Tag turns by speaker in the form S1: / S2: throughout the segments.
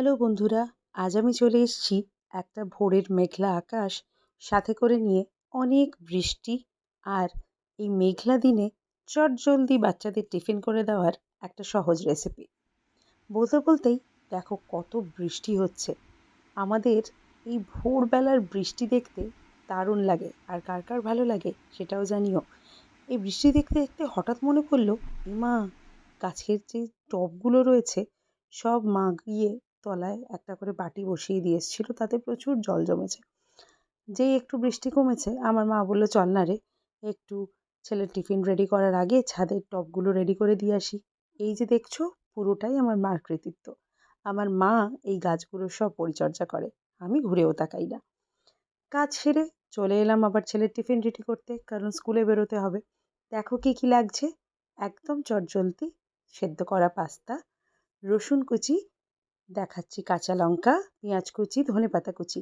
S1: Hello বন্ধুরা, আজ আমি চলে এসেছি একটা ভোরের মেঘলা আকাশ সাথে করে নিয়ে অনেক বৃষ্টি আর এই মেঘলা দিনে চটজলদি বাচ্চাদের টিফিন করে দেওয়ার একটা সহজ রেসিপি। বলতে বলতেই দেখো কত বৃষ্টি হচ্ছে। আমাদের এই ভোরবেলার বৃষ্টি দেখতে দারুণ লাগে, আর কার কার ভালো লাগে সেটাও জানিও। এই বৃষ্টি দেখতে দেখতে হঠাৎ মনে পড়লো, মা গাছের যে টবগুলো রয়েছে সব মা গিয়ে তলায় একটা করে বাটি বসিয়ে দিয়ে এসেছিল, তাতে প্রচুর জল জমেছে। যেই একটু বৃষ্টি কমেছে আমার মা বললো, চল না রে, একটু ছেলের টিফিন রেডি করার আগে ছাদের টবগুলো রেডি করে দিয়ে আসি। এই যে দেখছো, পুরোটাই আমার মার কৃতিত্ব। আমার মা এই গাছগুলো সব পরিচর্যা করে, আমি ঘুরেও তাকাই না। কাজ সেরে চলে এলাম আবার ছেলের টিফিন রেডি করতে, কারণ স্কুলে বেরোতে হবে। দেখো কি কি লাগছে, একদম চটজলদি সেদ্ধ করা পাস্তা, রসুন কুচি, দেখাচ্ছি কাঁচা লঙ্কা, পেঁয়াজ কুচি, ধনেপাতা কুচি,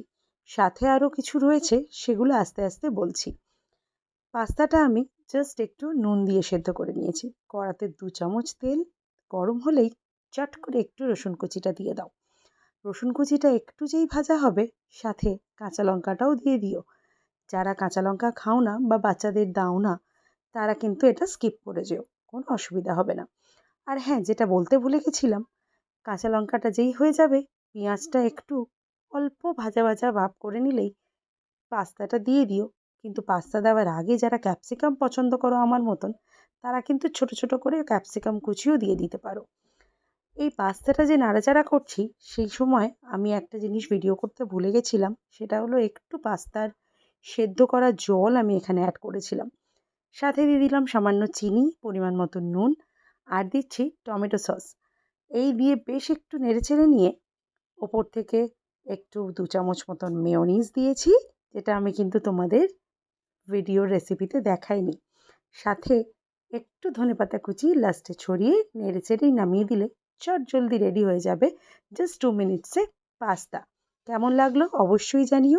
S1: সাথে আরও কিছু রয়েছে সেগুলো আস্তে আস্তে বলছি। পাস্তাটা আমি জাস্ট একটু নুন দিয়ে সেদ্ধ করে নিয়েছি। কড়াতে 2 চামচ তেল গরম হলেই চট করে একটু রসুন কুচিটা দিয়ে দাও। রসুন কুচিটা একটু যেই ভাজা হবে, সাথে কাঁচা লঙ্কাটাও দিয়ে দিও। যারা কাঁচা লঙ্কা খাও না বা বাচ্চাদের দাও না, তারা কিন্তু এটা স্কিপ করে যেও, কোনো অসুবিধা হবে না। আর হ্যাঁ, যেটা বলতে ভুলে গেছিলাম, কাঁচা লঙ্কাটা যেই হয়ে যাবে, পেঁয়াজটা একটু অল্প ভাজা ভাজা ভাব করে নিলেই পাস্তাটা দিয়ে দিও। কিন্তু পাস্তা দেওয়ার আগে যারা ক্যাপসিকাম পছন্দ করো আমার মতন, তারা কিন্তু ছোট ছোট করে ক্যাপসিকাম কুচিও দিয়ে দিতে পারো। এই পাস্তাটা যে নাড়াচাড়া করছি, সেই সময় আমি একটা জিনিস ভিডিও করতে ভুলে গেছিলাম, সেটা হলো একটু পাস্তার সেদ্ধ করা জল আমি এখানে অ্যাড করেছিলাম। সাথে দিয়ে দিলাম সামান্য চিনি, পরিমাণ মতো নুন, আর দিচ্ছি টমেটো সস। এই দিয়ে বেশ একটু নেড়েচেড়ে নিয়ে ওপর থেকে একটু 2 চামচ মতন মেয়োনিজ দিয়েছি, যেটা আমি কিন্তু তোমাদের ভিডিওর রেসিপিতে দেখাইনি। সাথে একটু ধনেপাতা কুচি লাস্টে ছড়িয়ে নেড়েচেড়েই নামিয়ে দিলে চটজলদি রেডি হয়ে যাবে জাস্ট 2 মিনিটসে পাস্তা। কেমন লাগলো অবশ্যই জানিও।